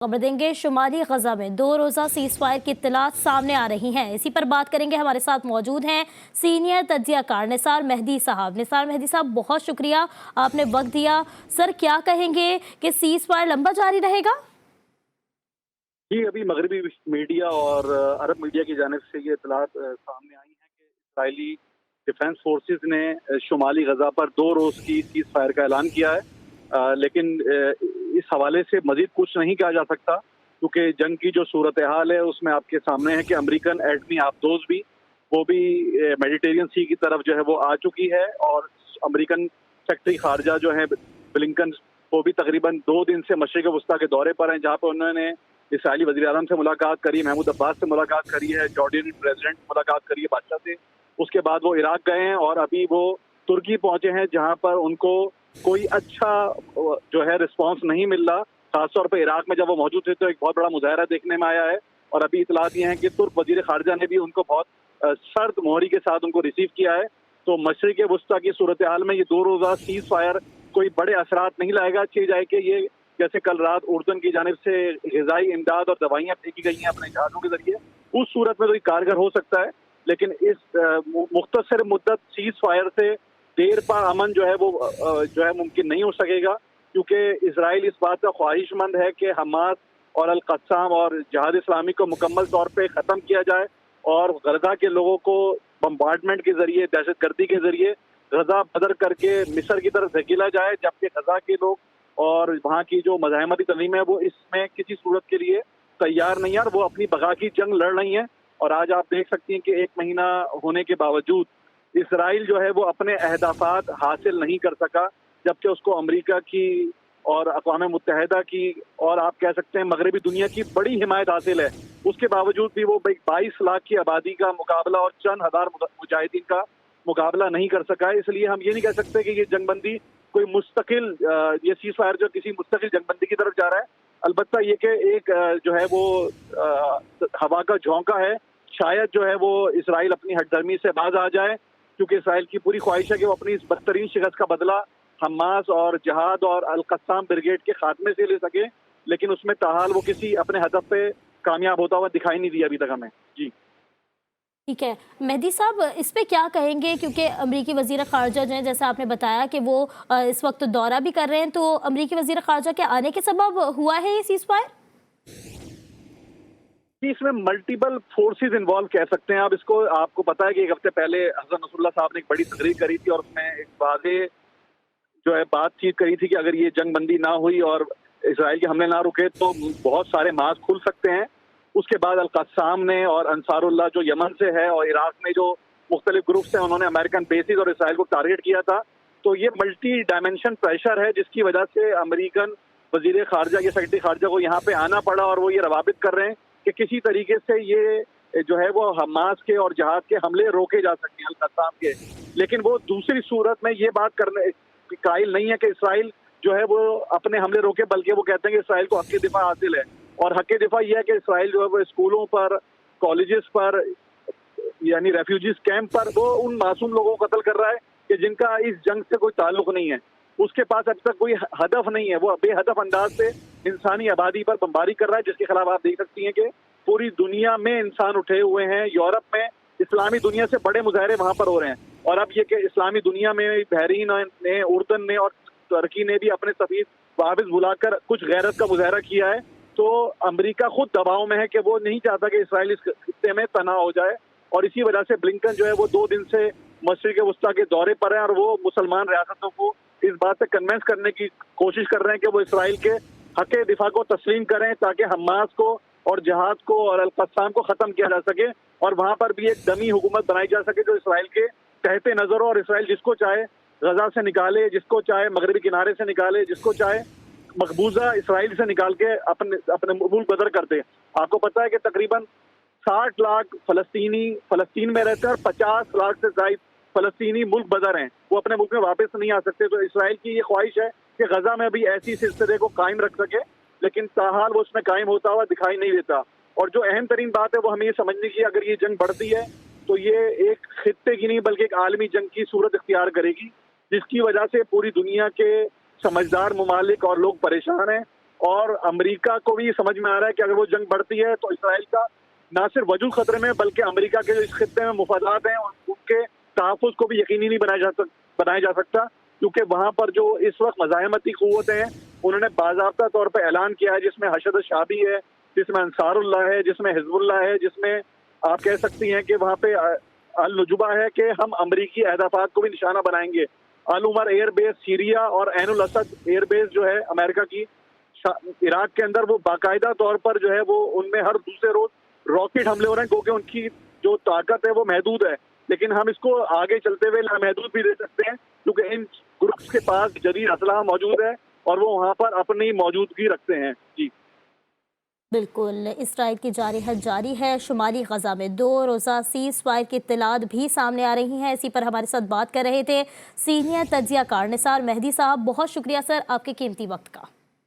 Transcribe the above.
खबर देंगे। शुमाली गजा में 2 रोज़ा सीज़ फायर की इत्तलात सामने आ रही हैं। इसी पर बात करेंगे। हमारे साथ मौजूद हैं सीनियर तज्जियाकार निसार मेहदी साहब। निसार मेहदी साहब, बहुत शुक्रिया, आपने वक्त दिया। सर, क्या कहेंगे कि सीज़ फायर लंबा जारी रहेगा? जी, अभी मगरबी मीडिया और अरब मीडिया की जानिब से ये इत्तलात सामने आई हैं कि इसराइली डिफेंस फोर्सेस ने शुमाली गजा पर 2 रोज़ की सीज़ फायर का ऐलान किया है। लेकिन इस हवाले से मजीद कुछ नहीं कहा जा सकता, क्योंकि जंग की जो सूरत हाल है उसमें आपके सामने है कि अमेरिकन एटमी आबदोज भी वो भी मेडिटेरियन सी की तरफ जो है वो आ चुकी है। और अमेरिकन सेक्रेटरी खारजा जो है ब्लिंकन, वो भी तकरीबन 2 दिन से मशरिक वस्ता के दौरे पर हैं, जहाँ पर उन्होंने इसराइली वज़ीर आज़म से मुलाकात करी, महमूद अब्बास से मुलाकात करी है, जॉर्डन प्रेसिडेंट से मुलाकात करी है बादशाह से। उसके बाद वो इराक गए हैं और अभी वो तुर्की पहुंचे हैं, जहां पर उनको कोई अच्छा जो है रिस्पांस नहीं मिल रहा। खासतौर पर इराक में जब वो मौजूद थे तो एक बहुत बड़ा मुजाहरा देखने में आया है। और अभी इतलात ये हैं कि तुर्क वजीर खारजा ने भी उनको बहुत सर्द मोहरी के साथ उनको रिसीव किया है। तो मशरिक वस्ता की सूरत हाल में ये 2 रोज़ा सीज़ फायर कोई बड़े असरात नहीं लाएगा। अच्छी जाए कि ये जैसे कल रात उर्दन की जानिब से ग़िज़ाई इमदाद और दवाइयाँ फेंकी गई हैं अपने जहाज़ों के जरिए, उस सूरत में तो ये कारगर हो सकता है। लेकिन इस मुख्तसर मुद्दत सीज़ फायर से देर पा अमन जो है वो जो है मुमकिन नहीं हो सकेगा, क्योंकि इसराइल इस बात का ख्वाहिशमंद है कि हमास और अल कस्साम और जिहाद इस्लामी को मुकम्मल तौर पे ख़त्म किया जाए और गजा के लोगों को बम्बार्डमेंट के जरिए, दहशतगर्दी के जरिए गजा बदर करके मिस्र की तरफ धकेला जाए, जबकि गजा के लोग और वहाँ की जो मज़ाहमती तंजीम है वो इसमें किसी सूरत के लिए तैयार नहीं है और वो अपनी बगा की जंग लड़ रही हैं। और आज आप देख सकती हैं कि 1 महीना होने के बावजूद इसराइल जो है वो अपने अहदाफात हासिल नहीं कर सका, जबकि उसको अमेरिका की और अक़वाम मुत्तहिदा की और आप कह सकते हैं मगरबी दुनिया की बड़ी हिमायत हासिल है। उसके बावजूद भी वो 22 लाख की आबादी का मुकाबला और चंद हज़ार मुजाहिदीन का मुकाबला नहीं कर सका है। इसलिए हम ये नहीं कह सकते कि ये जंगबंदी कोई मुस्तकिल ये सीज़ फायर जो किसी मुस्तकिल जंगबंदी की तरफ जा रहा है। अलबत्ता ये कि एक जो है वो हवा का झोंका है। शायद जो है वो इसराइल अपनी हठधर्मी से बाज आ जाए, क्योंकि इसराइल की पूरी ख्वाहिश है कि वो अपनी इस बदतरीन शिकस्त का बदला हमास और जिहाद और अल कस्साम ब्रिगेड के खात्मे से ले सके। लेकिन उसमें ताहाल वो किसी अपने हदफ पे कामयाब होता हुआ दिखाई नहीं दिया अभी तक हमें। जी ठीक है मेहदी साहब, इस पे क्या कहेंगे? क्योंकि अमरीकी वज़ीर ख़ारजा जो है, जैसे आपने बताया कि वो इस वक्त दौरा भी कर रहे हैं, तो अमरीकी वज़ीर ख़ारजा के आने के सबब हुआ है ये सीज़ फायर? इसमें मल्टीपल फोर्सेस इन्वॉल्व कह सकते हैं आप इसको। आपको पता है कि 1 हफ्ते पहले हसन नसरुल्लाह साहब ने एक बड़ी तकरीर करी थी और उसमें एक वाज़ेह जो है बातचीत करी थी कि अगर ये जंग बंदी ना हुई और इसराइल के हमले ना रुके तो बहुत सारे मार्ग खुल सकते हैं। उसके बाद अल कस्साम ने और अंसारुल्लाह जो यमन से है और इराक में जो मुख्तलिफ ग्रुप्स हैं, उन्होंने अमेरिकन बेसिस और इसराइल को टारगेट किया था। तो ये मल्टी डायमेंशन प्रेशर है, जिसकी वजह से अमेरिकन वजीर खारजा या सेक्रेटरी खारजा को यहाँ पे आना पड़ा और वो ये रवाबित कर रहे हैं कि किसी तरीके से ये जो है वो हमास के और जहाद के हमले रोके जा सकते हैं अल कस्साम के। लेकिन वो दूसरी सूरत में ये बात करने कायल नहीं है कि इसराइल जो है वो अपने हमले रोके, बल्कि वो कहते हैं कि इसराइल को हक़ दिफा हासिल है। और हक़ दिफा ये है कि इसराइल जो है वो स्कूलों पर, कॉलेजेस पर, यानी रेफ्यूजीज कैंप पर वो उन मासूम लोगों को कत्ल कर रहा है कि जिनका इस जंग से कोई ताल्लुक नहीं है। उसके पास अब तक कोई हदफ नहीं है। वो बेहदफ अंदाज से इंसानी आबादी पर बमबारी कर रहा है, जिसके खिलाफ आप देख सकती हैं कि पूरी दुनिया में इंसान उठे हुए हैं। यूरोप में इस्लामी दुनिया से बड़े मुजाहरे वहां पर हो रहे हैं। और अब ये कि इस्लामी दुनिया में बहरीन ने, उर्दन ने और तुर्की ने भी अपने सफीर वाबिस बुलाकर कुछ गैरत का मुजाहरा किया है। तो अमेरिका खुद दबाव में है कि वो नहीं चाहता कि इसराइल इस खित्ते में तनाव हो जाए। और इसी वजह से ब्लिंकन जो है वो 2 दिन से मशरिक वस्ता के दौरे पर है और वो मुसलमान रियासतों को इस बात से कन्विंस करने की कोशिश कर रहे हैं कि वो इसराइल के हक़ दिफा को तस्लीम करें, ताकि हमास को और जहाद को और अल कस्साम को ख़त्म किया जा सके और वहाँ पर भी एक दमी हुकूमत बनाई जा सके जो इसराइल के कहते नजर हो। और इसराइल जिसको चाहे गजा से निकाले, जिसको चाहे मगरबी किनारे से निकाले, जिसको चाहे मकबूजा इसराइल से निकाल के अपने मुल्क बदर कर दे। आपको पता है कि तकरीबन 60 लाख फलस्तीन में रहते हैं और 50 लाख से ज़ायद फलस्तीनी मुल्क बदर हैं। वो अपने मुल्क में वापस नहीं आ सकते। तो इसराइल की ये ख्वाहिश है कि गजा में भी ऐसी सिलसिले को कायम रख सके, लेकिन ताहाल वो उसमें कायम होता हुआ दिखाई नहीं देता। और जो अहम तरीन बात है वो हमें ये समझने की, अगर ये जंग बढ़ती है तो ये एक खित्ते की नहीं बल्कि एक आलमी जंग की सूरत इख्तियार करेगी, जिसकी वजह से पूरी दुनिया के समझदार ममालिक और लोग परेशान हैं। اور امریکہ کو بھی یہ سمجھ میں آ رہا ہے کہ اگر وہ جنگ بڑھتی ہے تو اسرائیل کا نہ صرف وجود خطرے میں بلکہ امریکہ کے جو اس خطے میں مفادات ہیں ان کے تحفظ کو بھی یقینی نہیں بنایا جا سکتا، کیونکہ وہاں پر جو اس وقت مزاحمتی قوتیں ہیں انہوں نے باضابطہ طور پہ اعلان کیا ہے، جس میں حشد الشعبی ہے، جس میں انصار اللہ ہے، جس میں حزب اللہ ہے، جس میں آپ کہہ سکتی ہیں کہ وہاں پہ النجبہ ہے کہ ہم امریکی اہدافات کو بھی نشانہ بنائیں گے۔ العمر ایئر بیس سیریا اور عین الاسد ایئر بیس جو ہے امریکہ کی عراق کے اندر، وہ باقاعدہ طور پر جو ہے وہ ان میں ہر دوسرے روز راکٹ حملے ہو رہے ہیں، کیونکہ ان کی جو طاقت ہے وہ محدود ہے، لیکن ہم اس کو آگے چلتے ہوئے لامحدود بھی دے سکتے ہیں، کیونکہ ان گروپس کے پاس جدید اسلحہ موجود ہے اور وہ وہاں پر اپنی موجودگی رکھتے ہیں۔ جی بالکل، اسرائیل کی جارحیت جاری ہے۔ شمالی غزہ میں 2 روزہ سیز فائر کی اطلاعات بھی سامنے آ رہی ہیں۔ اسی پر ہمارے ساتھ بات کر رہے تھے سینئر تجزیہ کار نثار مہدی صاحب۔ بہت شکریہ سر آپ کے قیمتی وقت کا۔